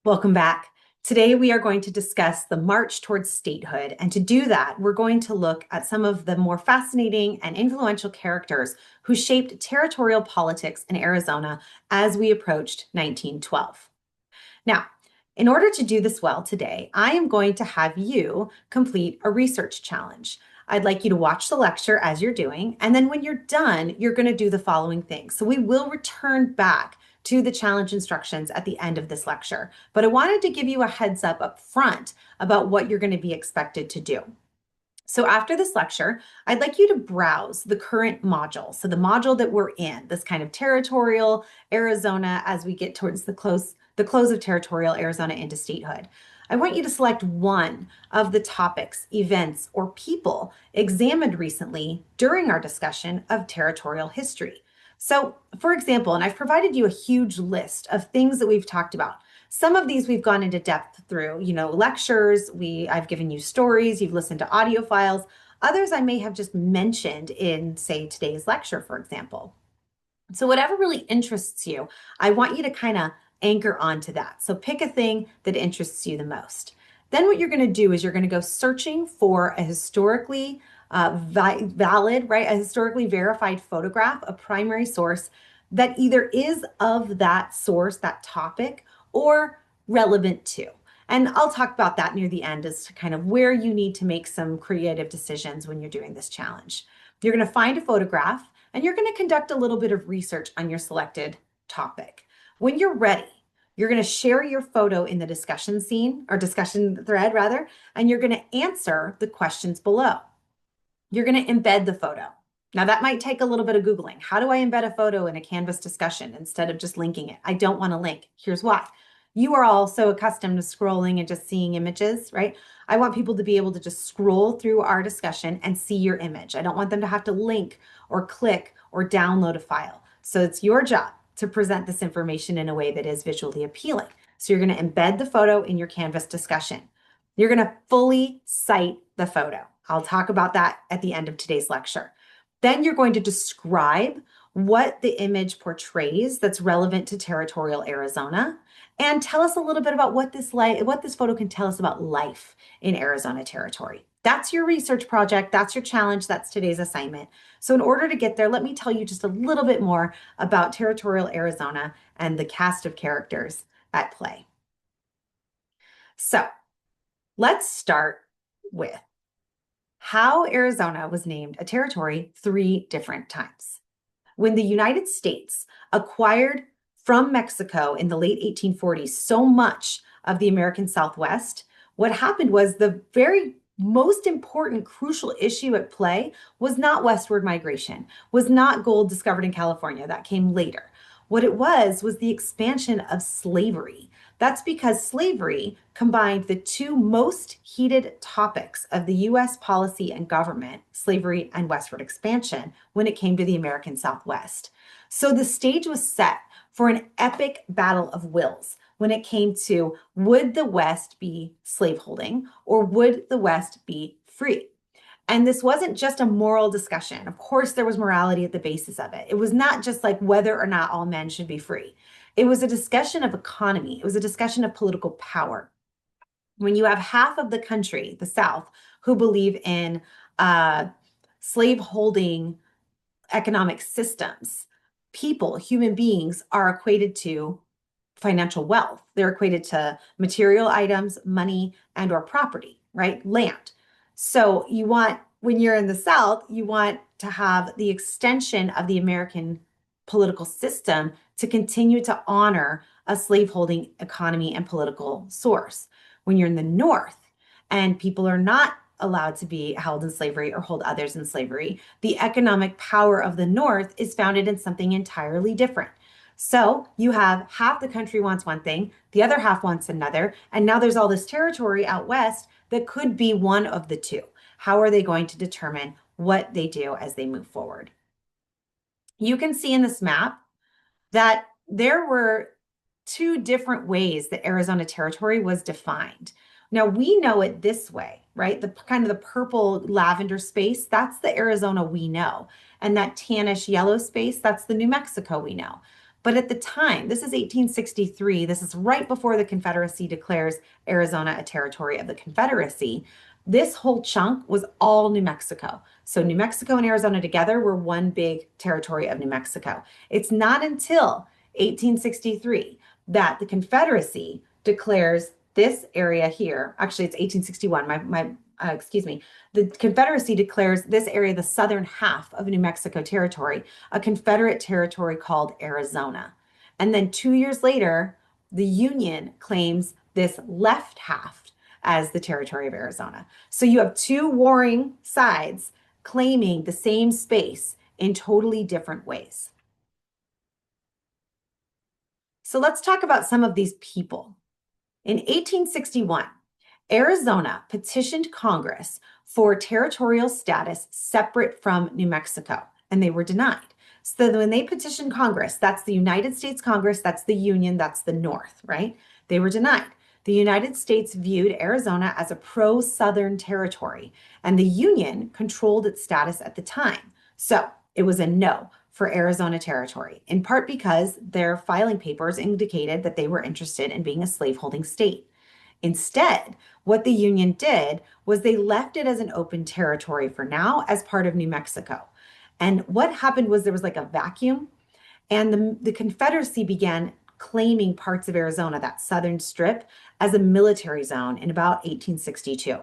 Welcome back. Today, we are going to discuss the march towards statehood. And to do that, we're going to look at some of the more fascinating and influential characters who shaped territorial politics in Arizona as we approached 1912. Now, in order to do this well today, I am going to have you complete a research challenge. I'd like you to watch the lecture as you're doing, and then when you're done, you're going to do the following things. So we will return back to the challenge instructions at the end of this lecture, but I wanted to give you a heads up front about what you're going to be expected to do. So after this lecture, I'd like you to browse the current module. So the module that we're in, this kind of territorial Arizona as we get towards the close of territorial Arizona into statehood. I want you to select one of the topics, events, or people examined recently during our discussion of territorial history. So, for example, and I've provided you a huge list of things that we've talked about. Some of these we've gone into depth through, lectures, I've given you stories, you've listened to audio files. Others I may have just mentioned in, say, today's lecture, for example. So whatever really interests you, I want you to kind of anchor onto that. So pick a thing that interests you the most. Then what you're going to do is you're going to go searching for a historically valid, right, a historically verified photograph, a primary source that either is of that source, that topic, or relevant to. And I'll talk about that near the end as to kind of where you need to make some creative decisions when you're doing this challenge. You're going to find a photograph and you're going to conduct a little bit of research on your selected topic. When you're ready, you're going to share your photo in the discussion scene or discussion thread rather, and you're going to answer the questions below. You're going to embed the photo. Now that might take a little bit of Googling. How do I embed a photo in a Canvas discussion instead of just linking it? I don't want to link. Here's why. You are all so accustomed to scrolling and just seeing images, right? I want people to be able to just scroll through our discussion and see your image. I don't want them to have to link or click or download a file. So it's your job to present this information in a way that is visually appealing. So you're going to embed the photo in your Canvas discussion. You're going to fully cite the photo. I'll talk about that at the end of today's lecture. Then you're going to describe what the image portrays that's relevant to territorial Arizona, and tell us a little bit about what this photo can tell us about life in Arizona territory. That's your research project. That's your challenge. That's today's assignment. So in order to get there, let me tell you just a little bit more about territorial Arizona and the cast of characters at play. So let's start with how Arizona was named a territory 3 different times. When the United States acquired from Mexico in the late 1840s so much of the American Southwest, what happened was the very most important crucial issue at play was not westward migration, was not gold discovered in California. That came later. What it was the expansion of slavery. That's because slavery combined the 2 most heated topics of the US policy and government, slavery and westward expansion, when it came to the American Southwest. So the stage was set for an epic battle of wills when it came to, would the West be slaveholding or would the West be free? And this wasn't just a moral discussion. Of course, there was morality at the basis of it. It was not just like whether or not all men should be free. It was a discussion of economy. It was a discussion of political power. When you have half of the country, the South, who believe in slave-holding economic systems, people, human beings, are equated to financial wealth. They're equated to material items, money, and or property, right? Land. So when you're in the South, you want to have the extension of the American political system to continue to honor a slaveholding economy and political source. When you're in the North and people are not allowed to be held in slavery or hold others in slavery, the economic power of the North is founded in something entirely different. So you have half the country wants one thing, the other half wants another, and now there's all this territory out west that could be one of the two. How are they going to determine what they do as they move forward? You can see in this map that there were 2 different ways that Arizona territory was defined. Now we know it this way, right? The kind of the purple lavender space, that's the Arizona we know. And that tannish yellow space, that's the New Mexico we know. But at the time, this is 1863, this is right before the Confederacy declares Arizona a territory of the Confederacy. This whole chunk was all New Mexico. So New Mexico and Arizona together were one big territory of New Mexico. It's not until 1863 that the Confederacy declares this area here. Actually, it's 1861. Excuse me. The Confederacy declares this area, the southern half of New Mexico territory, a Confederate territory called Arizona. And then 2 years later, the Union claims this left half as the territory of Arizona. So you have two warring sides claiming the same space in totally different ways. So let's talk about some of these people. In 1861, Arizona petitioned Congress for territorial status separate from New Mexico, and they were denied. So when they petitioned Congress, that's the United States Congress, that's the Union, that's the North, right? They were denied. The United States viewed Arizona as a pro-Southern territory, and the Union controlled its status at the time. So it was a no for Arizona territory, in part because their filing papers indicated that they were interested in being a slaveholding state. Instead, what the Union did was they left it as an open territory for now as part of New Mexico. And what happened was there was like a vacuum, and the Confederacy began claiming parts of Arizona, that southern strip, as a military zone in about 1862.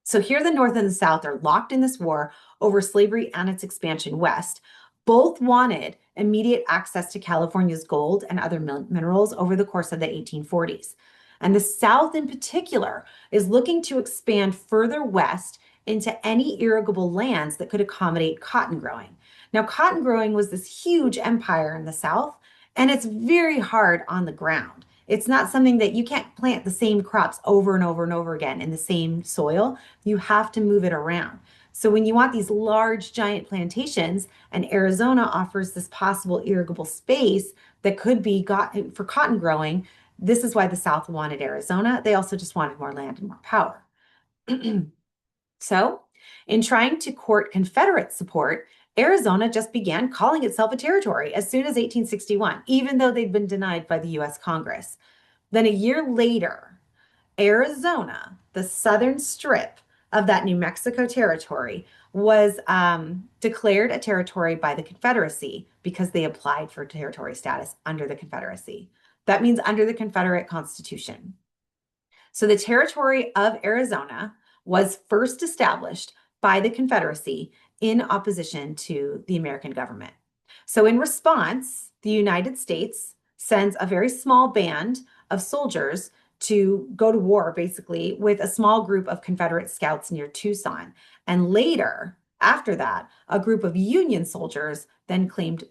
So here the North and the South are locked in this war over slavery and its expansion west. Both wanted immediate access to California's gold and other minerals over the course of the 1840s. And the South in particular is looking to expand further west into any irrigable lands that could accommodate cotton growing. Now, cotton growing was this huge empire in the South, and it's very hard on the ground. It's not something that you can't plant the same crops over and over and over again in the same soil. You have to move it around. So when you want these large, giant plantations, and Arizona offers this possible irrigable space that could be got for cotton growing, this is why the South wanted Arizona. They also just wanted more land and more power. So, in trying to court Confederate support, Arizona just began calling itself a territory as soon as 1861, even though they'd been denied by the US Congress. Then a year later, Arizona, the southern strip of that New Mexico territory, was declared a territory by the Confederacy because they applied for territory status under the Confederacy. That means under the Confederate Constitution. So the territory of Arizona was first established by the Confederacy in opposition to the American government. So in response, the United States sends a very small band of soldiers to go to war, basically, with a small group of Confederate scouts near Tucson. And later, after that, a group of Union soldiers then claimed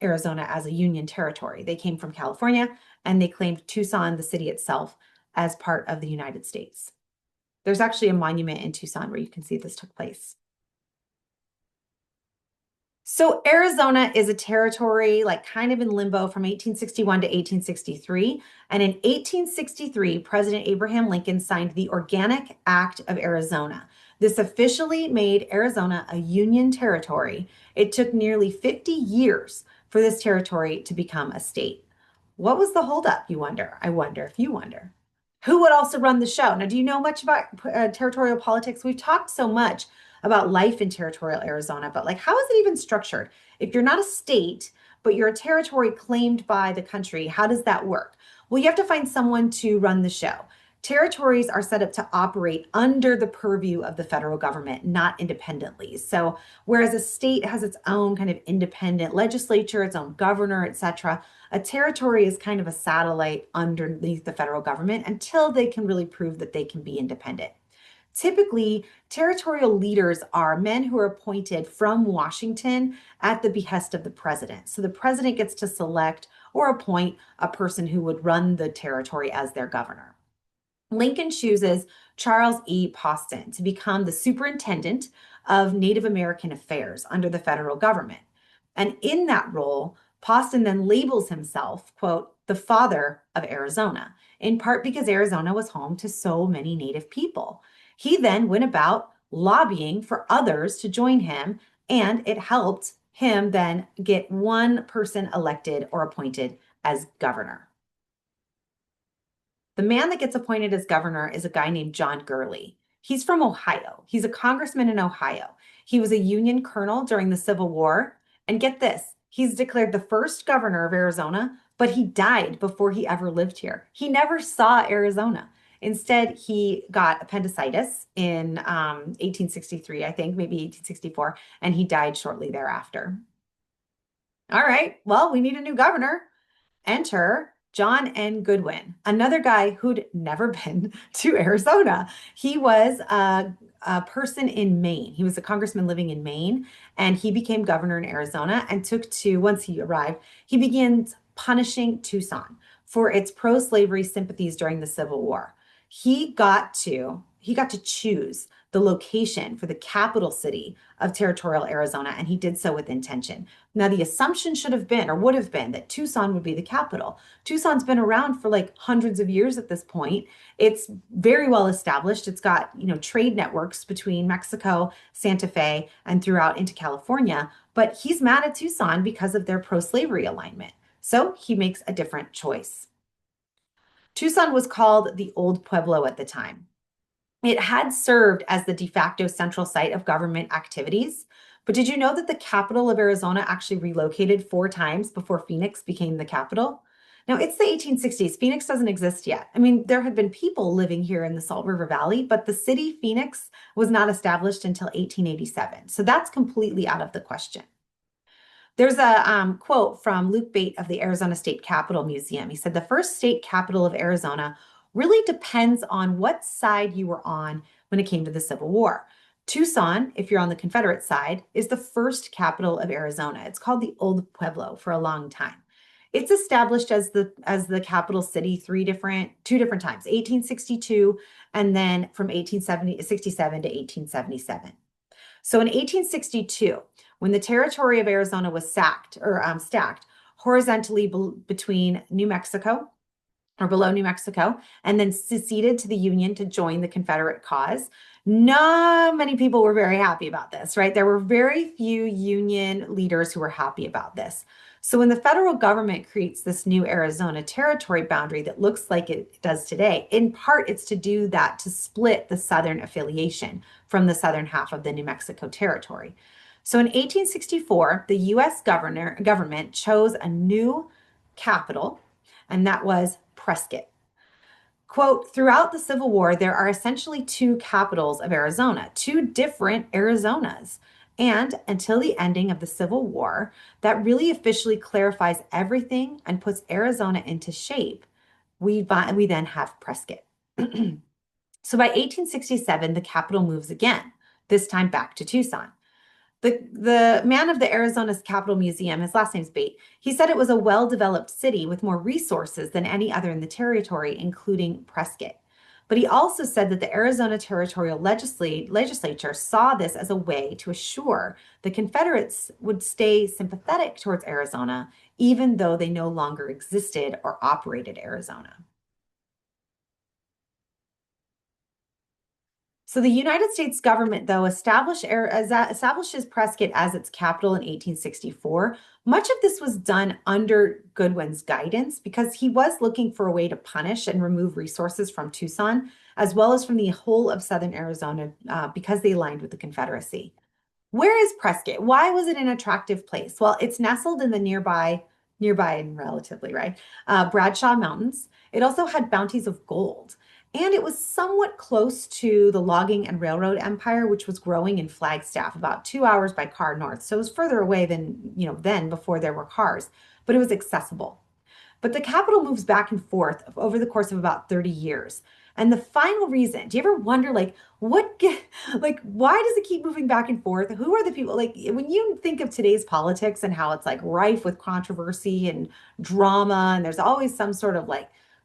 Arizona as a Union territory. They came from California, and they claimed Tucson, the city itself, as part of the United States. There's actually a monument in Tucson where you can see this took place. So Arizona is a territory like kind of in limbo from 1861 to 1863. And in 1863, President Abraham Lincoln signed the Organic Act of Arizona. This officially made Arizona a Union territory. It took nearly 50 years for this territory to become a state. What was the holdup, you wonder? I wonder if you wonder. Who would also run the show? Now, do you know much about territorial politics? We've talked so much about life in territorial Arizona, but like, how is it even structured? If you're not a state, but you're a territory claimed by the country, how does that work? Well, you have to find someone to run the show. Territories are set up to operate under the purview of the federal government, not independently. So whereas a state has its own kind of independent legislature, its own governor, etc., a territory is kind of a satellite underneath the federal government until they can really prove that they can be independent. Typically, territorial leaders are men who are appointed from Washington at the behest of the president. So the president gets to select or appoint a person who would run the territory as their governor. Lincoln chooses Charles E. Poston to become the superintendent of Native American affairs under the federal government. And in that role, Poston then labels himself, quote, the father of Arizona, in part because Arizona was home to so many Native people. He then went about lobbying for others to join him, and it helped him then get one person elected or appointed as governor. The man that gets appointed as governor is a guy named John Gurley. He's from Ohio. He's a congressman in Ohio. He was a Union colonel during the Civil War. And get this, he's declared the first governor of Arizona, but he died before he ever lived here. He never saw Arizona. Instead, he got appendicitis in 1863, I think, maybe 1864, and he died shortly thereafter. All right, well, we need a new governor. Enter John N. Goodwin, another guy who'd never been to Arizona. He was a person in Maine. He was a congressman living in Maine, and he became governor in Arizona and once he arrived, he began punishing Tucson for its pro-slavery sympathies during the Civil War. He got to choose the location for the capital city of Territorial, Arizona, and he did so with intention. Now, the assumption should have been, or would have been, that Tucson would be the capital. Tucson's been around for like hundreds of years at this point. It's very well established. It's got, trade networks between Mexico, Santa Fe, and throughout into California. But he's mad at Tucson because of their pro-slavery alignment. So he makes a different choice. Tucson was called the Old Pueblo at the time. It had served as the de facto central site of government activities. But did you know that the capital of Arizona actually relocated 4 times before Phoenix became the capital? Now, it's the 1860s. Phoenix doesn't exist yet. I mean, there had been people living here in the Salt River Valley, but the city Phoenix was not established until 1887. So that's completely out of the question. There's a quote from Luke Bate of the Arizona State Capitol Museum. He said, "The first state capital of Arizona really depends on what side you were on when it came to the Civil War. Tucson, if you're on the Confederate side, is the first capital of Arizona. It's called the Old Pueblo for a long time. It's established as the capital city two different times, 1862 and then from 1867 to 1877. So in 1862, when the territory of Arizona was stacked horizontally between New Mexico or below New Mexico, and then seceded to the Union to join the Confederate cause. Not many people were very happy about this, right? There were very few Union leaders who were happy about this. So when the federal government creates this new Arizona territory boundary that looks like it does today, in part it's to do that to split the southern affiliation from the southern half of the New Mexico territory. So in 1864, the U.S. government chose a new capital, and that was Prescott. Quote, "Throughout the Civil War, there are essentially 2 capitals of Arizona, 2 different Arizonas. And until the ending of the Civil War, that really officially clarifies everything and puts Arizona into shape. We then have Prescott." So by 1867, the capital moves again, this time back to Tucson. The man of the Arizona's Capitol Museum, his last name's Bate, he said it was a well-developed city with more resources than any other in the territory, including Prescott. But he also said that the Arizona Territorial Legislature saw this as a way to assure the Confederates would stay sympathetic towards Arizona, even though they no longer existed or operated Arizona. So the United States government, though, establishes Prescott as its capital in 1864. Much of this was done under Goodwin's guidance because he was looking for a way to punish and remove resources from Tucson, as well as from the whole of southern Arizona, because they aligned with the Confederacy. Where is Prescott? Why was it an attractive place? Well, it's nestled in the nearby and relatively, right, Bradshaw Mountains. It also had bounties of gold. And it was somewhat close to the logging and railroad empire, which was growing in Flagstaff, about 2 hours by car north. So it was further away than, then before there were cars, but it was accessible. But the capital moves back and forth over the course of about 30 years. And the final reason, do you ever wonder, why does it keep moving back and forth? Who are the people? Like, when you think of today's politics and how it's like rife with controversy and drama, and there's always some sort of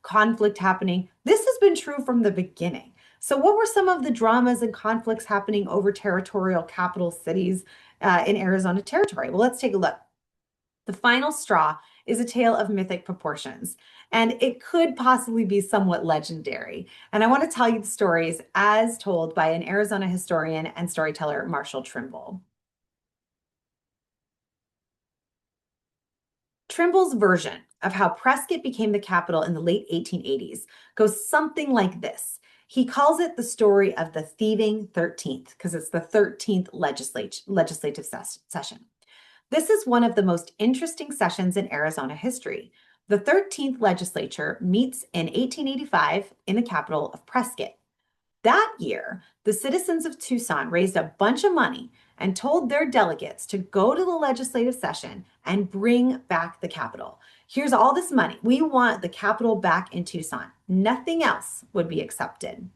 conflict happening. This has been true from the beginning. So what were some of the dramas and conflicts happening over territorial capital cities in Arizona territory? Well, let's take a look. The final straw is a tale of mythic proportions, and it could possibly be somewhat legendary. And I want to tell you the stories as told by an Arizona historian and storyteller, Marshall Trimble. Trimble's version of how Prescott became the capital in the late 1880s goes something like this. He calls it the story of the thieving 13th because it's the 13th legislative session. This is one of the most interesting sessions in Arizona history. The 13th legislature meets in 1885 in the capital of Prescott. That year, the citizens of Tucson raised a bunch of money and told their delegates to go to the legislative session and bring back the capital. Here's all this money. We want the capital back in Tucson. Nothing else would be accepted.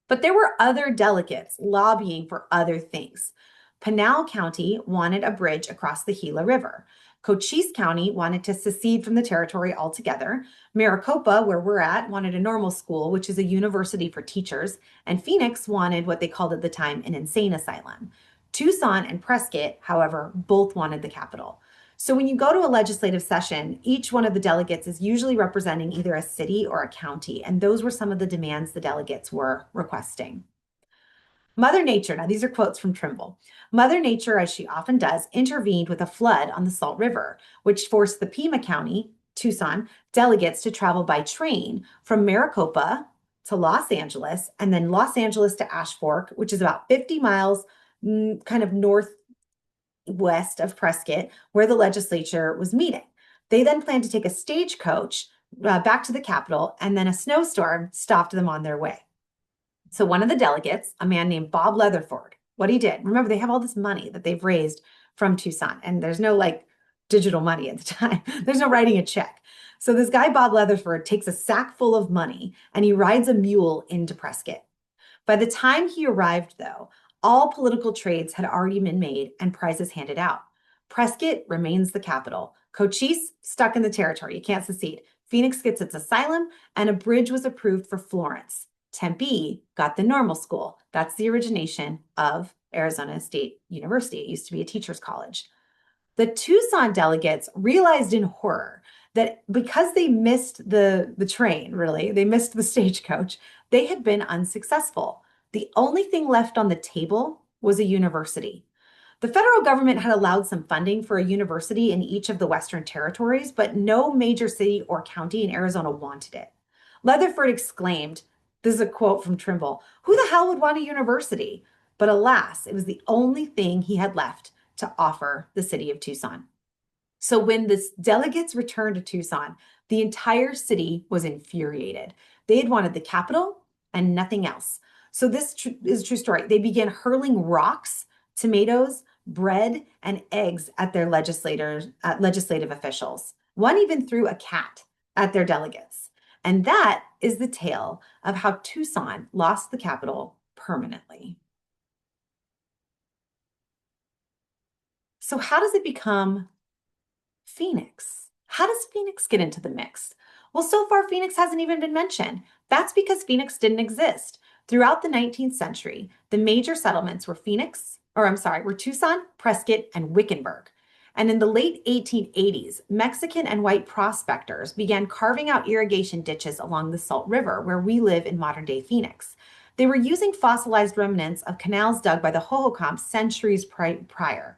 But there were other delegates lobbying for other things. Pinal County wanted a bridge across the Gila River. Cochise County wanted to secede from the territory altogether. Maricopa, where we're at, wanted a normal school, which is a university for teachers. And Phoenix wanted what they called at the time an insane asylum. Tucson and Prescott, however, both wanted the capital. So when you go to a legislative session, each one of the delegates is usually representing either a city or a county. And those were some of the demands the delegates were requesting. Mother Nature, now these are quotes from Trimble. Mother Nature, as she often does, intervened with a flood on the Salt River, which forced the Pima County, Tucson, delegates to travel by train from Maricopa to Los Angeles, and then Los Angeles to Ash Fork, which is about 50 miles kind of northwest of Prescott, where the legislature was meeting. They then planned to take a stagecoach back to the Capitol, and then a snowstorm stopped them on their way. So one of the delegates, a man named Bob Leatherford, what he did, remember they have all this money that they've raised from Tucson, and there's no like digital money at the time. There's no writing a check. So this guy, Bob Leatherford, takes a sack full of money and he rides a mule into Prescott. By the time he arrived, though, all political trades had already been made and prizes handed out. Prescott remains the capital. Cochise stuck in the territory. You can't secede. Phoenix gets its asylum, and a bridge was approved for Florence. Tempe got the normal school. That's the origination of Arizona State University. It used to be a teacher's college. The Tucson delegates realized in horror that because they missed the train, really, they missed the stagecoach, they had been unsuccessful. The only thing left on the table was a university. The federal government had allowed some funding for a university in each of the Western territories, but no major city or county in Arizona wanted it. Leatherford exclaimed, this is a quote from Trimble, "Who the hell would want a university?" But alas, it was the only thing he had left to offer the city of Tucson. So when the delegates returned to Tucson, the entire city was infuriated. They had wanted the capital and nothing else. So this is a true story. They began hurling rocks, tomatoes, bread, and eggs at their legislative officials. One even threw a cat at their delegates. And that is the tale of how Tucson lost the capital permanently. So how does it become Phoenix? How does Phoenix get into the mix? Well, so far, Phoenix hasn't even been mentioned. That's because Phoenix didn't exist. Throughout the 19th century, the major settlements were Tucson, Prescott, and Wickenburg. And in the late 1880s, Mexican and white prospectors began carving out irrigation ditches along the Salt River, where we live in modern-day Phoenix. They were using fossilized remnants of canals dug by the Hohokam centuries prior.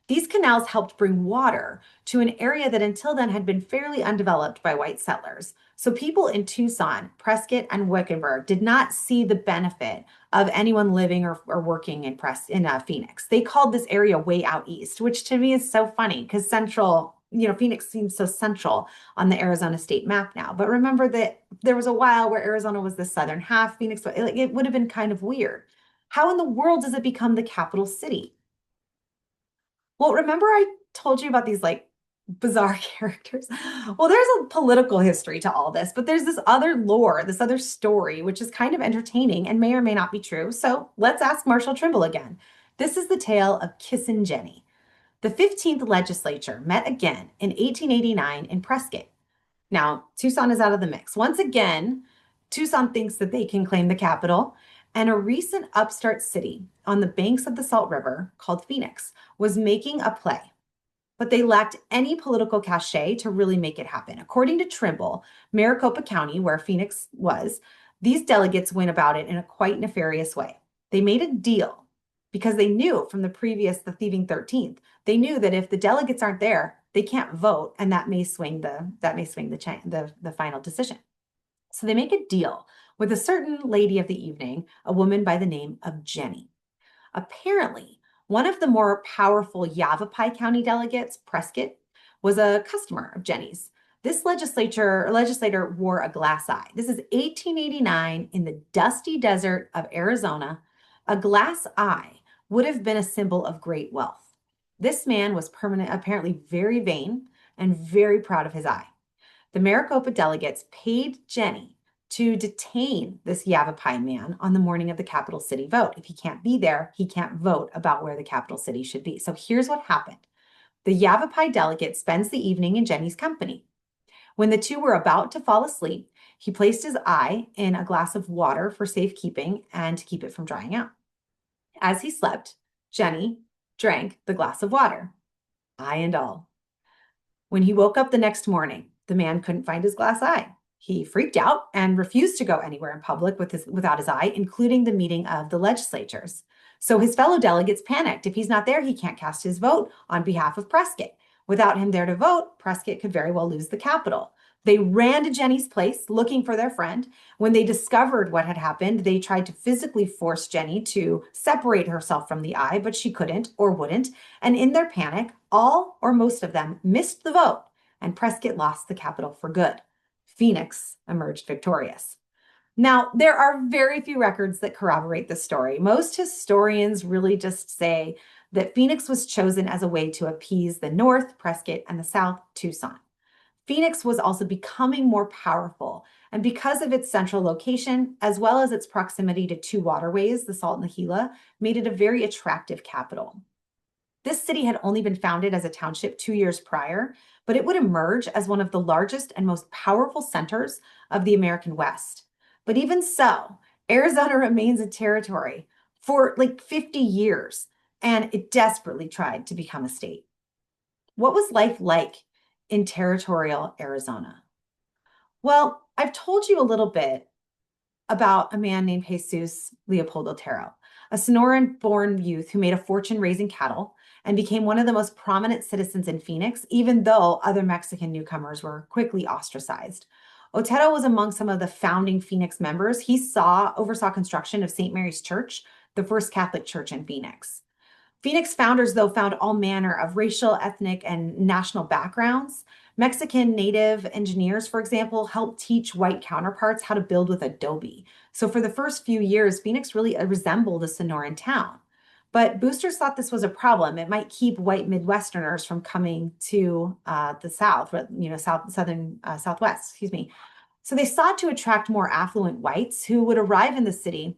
These canals helped bring water to an area that until then had been fairly undeveloped by white settlers. So people in Tucson, Prescott, and Wickenburg did not see the benefit of anyone living or working in Phoenix. They called this area way out east, which to me is so funny because Phoenix seems so central on the Arizona state map now. But remember that there was a while where Arizona was the southern half, Phoenix, it would have been kind of weird. How in the world does it become the capital city? Well, remember I told you about these bizarre characters? Well, there's a political history to all this, but there's this other lore, this other story, which is kind of entertaining and may or may not be true. So let's ask Marshall Trimble again. This is the tale of Kissin' Jenny. The 15th legislature met again in 1889 in Prescott. Now, Tucson is out of the mix. Once again, Tucson thinks that they can claim the capital, and a recent upstart city on the banks of the Salt River called Phoenix was making a play, but they lacked any political cachet to really make it happen. According to Trimble, Maricopa County, where Phoenix was, these delegates went about it in a quite nefarious way. They made a deal because they knew from the thieving 13th, they knew that if the delegates aren't there, they can't vote, and that may swing the final decision. So they make a deal with a certain lady of the evening, a woman by the name of Jenny. Apparently, one of the more powerful Yavapai County delegates, Prescott, was a customer of Jenny's. This legislator wore a glass eye. This is 1889 in the dusty desert of Arizona. A glass eye would have been a symbol of great wealth. This man was apparently very vain and very proud of his eye. The Maricopa delegates paid Jenny to detain this Yavapai man on the morning of the capital city vote. If he can't be there, he can't vote about where the capital city should be. So here's what happened. The Yavapai delegate spends the evening in Jenny's company. When the two were about to fall asleep, he placed his eye in a glass of water for safekeeping and to keep it from drying out. As he slept, Jenny drank the glass of water, eye and all. When he woke up the next morning, the man couldn't find his glass eye. He freaked out and refused to go anywhere in public without his eye, including the meeting of the legislatures. So his fellow delegates panicked. If he's not there, he can't cast his vote on behalf of Prescott. Without him there to vote, Prescott could very well lose the Capitol. They ran to Jenny's place looking for their friend. When they discovered what had happened, they tried to physically force Jenny to separate herself from the eye, but she couldn't or wouldn't. And in their panic, all or most of them missed the vote, and Prescott lost the Capitol for good. Phoenix emerged victorious. Now, there are very few records that corroborate this story. Most historians really just say that Phoenix was chosen as a way to appease the North, Prescott, and the South, Tucson. Phoenix was also becoming more powerful, and because of its central location, as well as its proximity to two waterways, the Salt and the Gila, made it a very attractive capital. This city had only been founded as a township 2 years prior, but it would emerge as one of the largest and most powerful centers of the American West. But even so, Arizona remains a territory for like 50 years, and it desperately tried to become a state. What was life like in Territorial Arizona? Well, I've told you a little bit about a man named Jesus Leopoldo Otero, a Sonoran-born youth who made a fortune raising cattle and became one of the most prominent citizens in Phoenix, even though other Mexican newcomers were quickly ostracized. Otero was among some of the founding Phoenix members. He oversaw construction of St. Mary's Church, the first Catholic church in Phoenix. Phoenix founders, though, found all manner of racial, ethnic, and national backgrounds. Mexican native engineers, for example, helped teach white counterparts how to build with adobe. So for the first few years, Phoenix really resembled a Sonoran town. But boosters thought this was a problem. It might keep white Midwesterners from coming to the South, Southwest, excuse me. So they sought to attract more affluent whites who would arrive in the city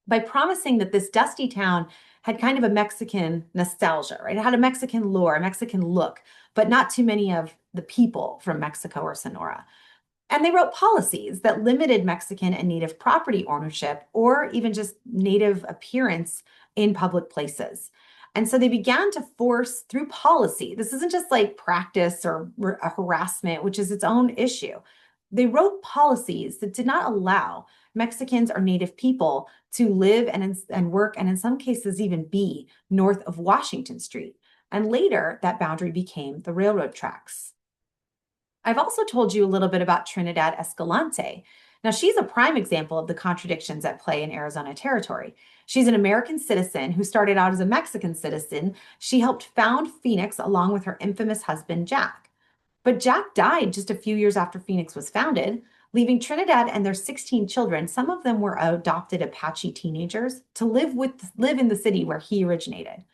by promising that this dusty town had kind of a Mexican nostalgia, right? It had a Mexican lore, a Mexican look, but not too many of the people from Mexico or Sonora. And they wrote policies that limited Mexican and native property ownership or even just native appearance in public places. And so they began to force through policy. This isn't just like practice or a harassment, which is its own issue. They wrote policies that did not allow Mexicans or native people to live and work, and in some cases even be north of Washington Street. And later, that boundary became the railroad tracks. I've also told you a little bit about Trinidad Escalante. Now, she's a prime example of the contradictions at play in Arizona territory. She's an American citizen who started out as a Mexican citizen. She helped found Phoenix along with her infamous husband, Jack. But Jack died just a few years after Phoenix was founded, leaving Trinidad and their 16 children, some of them were adopted Apache teenagers, to live in the city where he originated.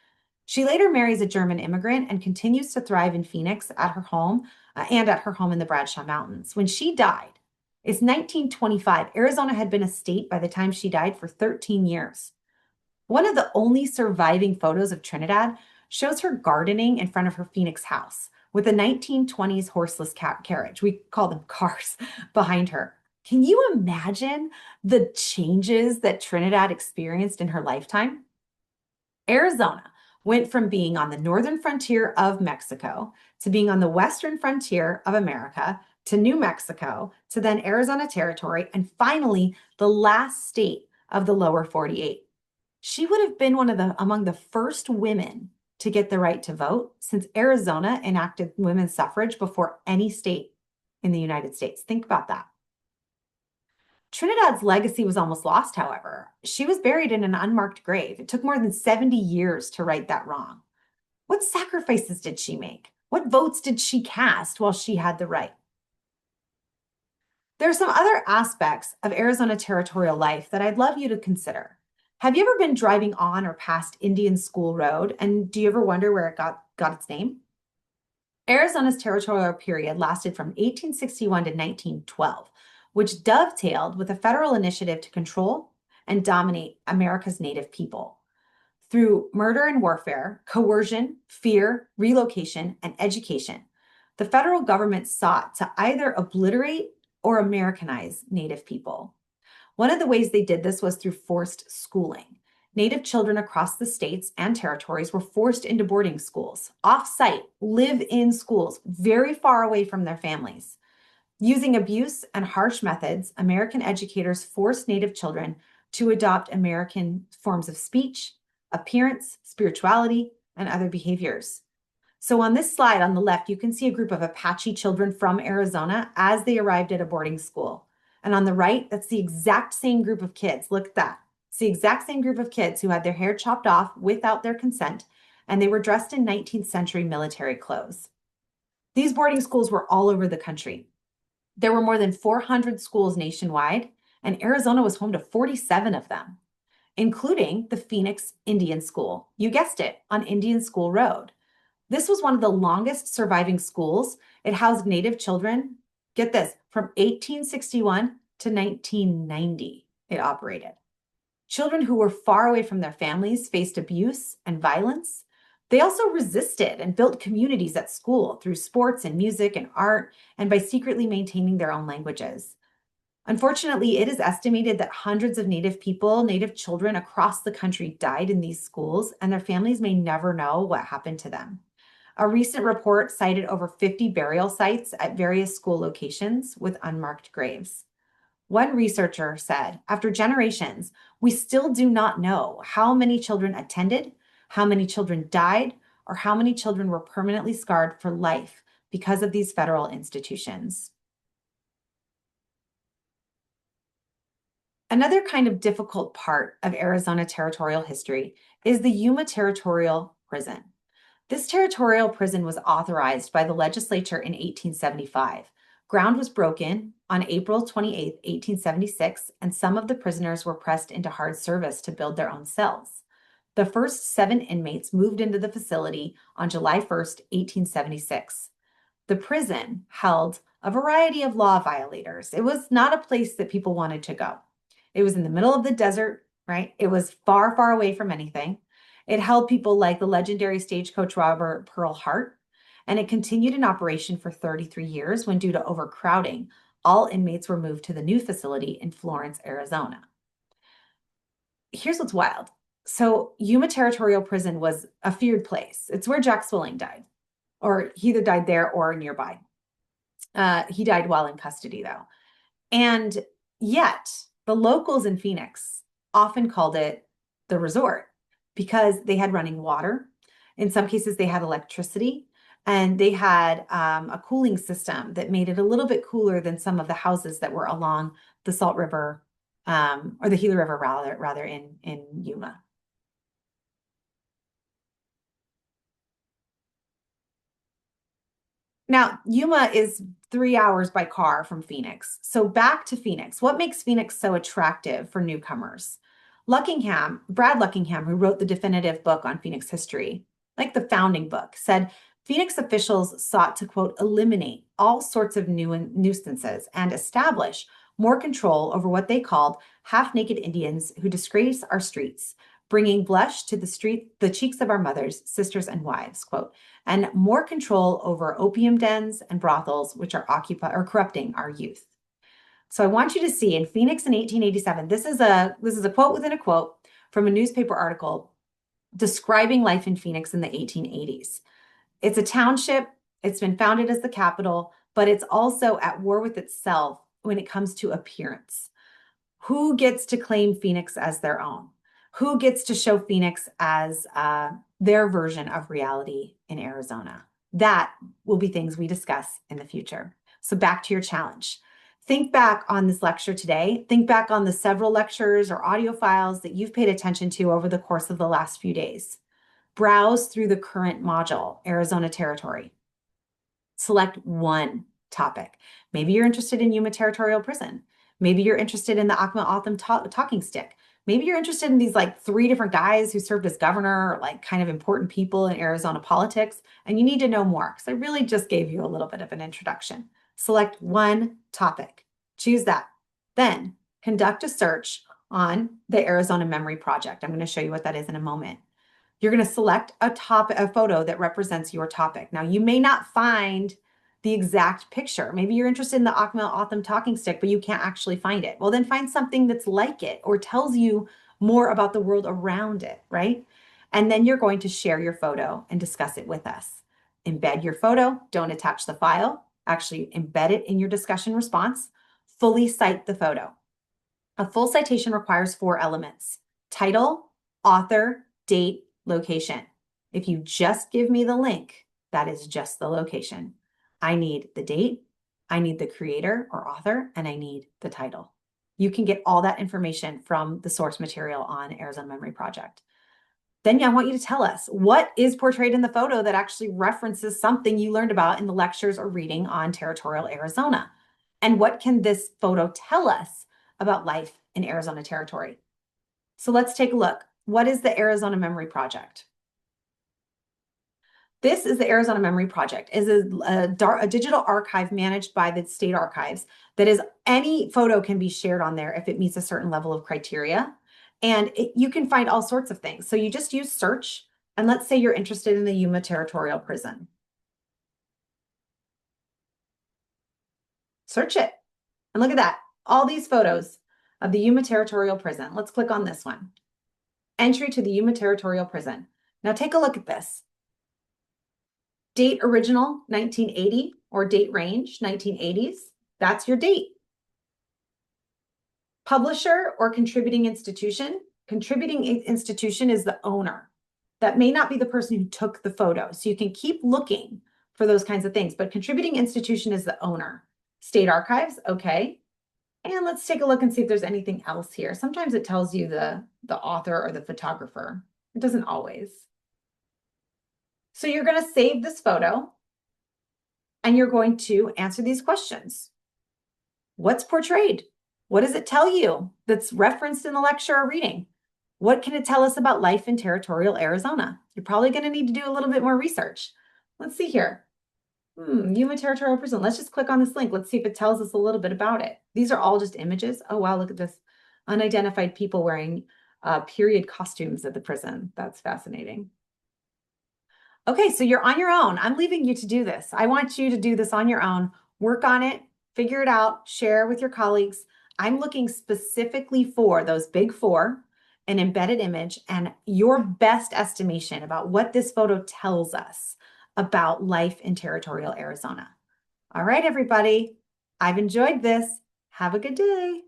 She later marries a German immigrant and continues to thrive in Phoenix at her home and at her home in the Bradshaw Mountains. When she died, it's 1925. Arizona had been a state by the time she died for 13 years. One of the only surviving photos of Trinidad shows her gardening in front of her Phoenix house with a 1920s horseless carriage. We call them cars behind her. Can you imagine the changes that Trinidad experienced in her lifetime? Arizona went from being on the northern frontier of Mexico to being on the western frontier of America to New Mexico to then Arizona territory and finally the last state of the lower 48. She would have been among the first women to get the right to vote since Arizona enacted women's suffrage before any state in the United States. Think about that. Trinidad's legacy was almost lost, however. She was buried in an unmarked grave. It took more than 70 years to right that wrong. What sacrifices did she make? What votes did she cast while she had the right? There are some other aspects of Arizona territorial life that I'd love you to consider. Have you ever been driving on or past Indian School Road, and do you ever wonder where it got its name? Arizona's territorial period lasted from 1861 to 1912, which dovetailed with a federal initiative to control and dominate America's native people. Through murder and warfare, coercion, fear, relocation, and education, the federal government sought to either obliterate or Americanize Native people. One of the ways they did this was through forced schooling. Native children across the states and territories were forced into boarding schools, off-site, live-in schools, very far away from their families. Using abuse and harsh methods, American educators forced Native children to adopt American forms of speech, appearance, spirituality, and other behaviors. So on this slide on the left, you can see a group of Apache children from Arizona as they arrived at a boarding school. And on the right, that's the exact same group of kids. Look at that. It's the exact same group of kids who had their hair chopped off without their consent, and they were dressed in 19th century military clothes. These boarding schools were all over the country. There were more than 400 schools nationwide, and Arizona was home to 47 of them, including the Phoenix Indian School. You guessed it, on Indian School Road. This was one of the longest surviving schools. It housed Native children, get this, from 1861 to 1990 it operated. Children who were far away from their families faced abuse and violence. They also resisted and built communities at school through sports and music and art, and by secretly maintaining their own languages. Unfortunately, it is estimated that hundreds of Native people, Native children across the country died in these schools, and their families may never know what happened to them. A recent report cited over 50 burial sites at various school locations with unmarked graves. One researcher said, after generations, we still do not know how many children attended, how many children died, or how many children were permanently scarred for life because of these federal institutions. Another kind of difficult part of Arizona territorial history is the Yuma Territorial Prison. This territorial prison was authorized by the legislature in 1875. Ground was broken on April 28, 1876, and some of the prisoners were pressed into hard service to build their own cells. The first 7 inmates moved into the facility on July 1st, 1876. The prison held a variety of law violators. It was not a place that people wanted to go. It was in the middle of the desert, right? It was far, far away from anything. It held people like the legendary stagecoach robber Pearl Hart, and it continued in operation for 33 years when, due to overcrowding, all inmates were moved to the new facility in Florence, Arizona. Here's what's wild. So Yuma Territorial Prison was a feared place. It's where Jack Swilling died, or he either died there or nearby. He died while in custody, though. And yet, the locals in Phoenix often called it the resort because they had running water. In some cases, they had electricity, and they had a cooling system that made it a little bit cooler than some of the houses that were along the Salt River, or the Gila River rather in Yuma. Now, Yuma is 3 hours by car from Phoenix. So back to Phoenix. What makes Phoenix so attractive for newcomers? Brad Luckingham, who wrote the definitive book on Phoenix history, like the founding book, said Phoenix officials sought to, quote, eliminate all sorts of nuisances and establish more control over what they called half-naked Indians who disgrace our streets, bringing blush to the cheeks of our mothers, sisters, and wives, quote, and more control over opium dens and brothels, which are corrupting our youth. So I want you to see in Phoenix in 1887, this is a quote within a quote from a newspaper article describing life in Phoenix in the 1880s. It's a township. It's been founded as the capital, but it's also at war with itself when it comes to appearance. Who gets to claim Phoenix as their own? Who gets to show Phoenix as their version of reality in Arizona. That will be things we discuss in the future. So back to your challenge. Think back on this lecture today. Think back on the several lectures or audio files that you've paid attention to over the course of the last few days. Browse through the current module, Arizona Territory. Select one topic. Maybe you're interested in Yuma Territorial Prison. Maybe you're interested in the Acma Otham talking stick. Maybe you're interested in these like 3 different guys who served as governor or like kind of important people in Arizona politics, and you need to know more because I really just gave you a little bit of an introduction. Select one topic. Choose that. Then conduct a search on the Arizona Memory Project. I'm going to show you what that is in a moment. You're going to select a photo that represents your topic. Now, you may not find the exact picture. Maybe you're interested in the Acma Otham talking stick, but you can't actually find it. Well, then find something that's like it or tells you more about the world around it, right? And then you're going to share your photo and discuss it with us. Embed your photo. Don't attach the file. Actually embed it in your discussion response. Fully cite the photo. A full citation requires 4 elements: title, author, date, location. If you just give me the link, that is just the location. I need the date, I need the creator or author, and I need the title. You can get all that information from the source material on Arizona Memory Project. Then I want you to tell us what is portrayed in the photo that actually references something you learned about in the lectures or reading on Territorial Arizona. And what can this photo tell us about life in Arizona Territory? So let's take a look. What is the Arizona Memory Project? This is the Arizona Memory Project. It is a digital archive managed by the state archives. That is, any photo can be shared on there if it meets a certain level of criteria. And you can find all sorts of things. So you just use search. And let's say you're interested in the Yuma Territorial Prison. Search it. And look at that. All these photos of the Yuma Territorial Prison. Let's click on this one. Entry to the Yuma Territorial Prison. Now take a look at this. Date original, 1980, or date range, 1980s. That's your date. Publisher or contributing institution. Contributing institution is the owner. That may not be the person who took the photo. So you can keep looking for those kinds of things, but contributing institution is the owner. State archives, okay. And let's take a look and see if there's anything else here. Sometimes it tells you the author or the photographer. It doesn't always. So you're going to save this photo and you're going to answer these questions. What's portrayed? What does it tell you that's referenced in the lecture or reading? What can it tell us about life in Territorial Arizona? You're probably going to need to do a little bit more research. Let's see here. Yuma Territorial Prison. Let's just click on this link. Let's see if it tells us a little bit about it. These are all just images. Oh, wow, look at this. Unidentified people wearing period costumes at the prison. That's fascinating. Okay, so you're on your own. I'm leaving you to do this. I want you to do this on your own. Work on it, figure it out, share with your colleagues. I'm looking specifically for those big 4, an embedded image, and your best estimation about what this photo tells us about life in Territorial Arizona. All right, everybody. I've enjoyed this. Have a good day.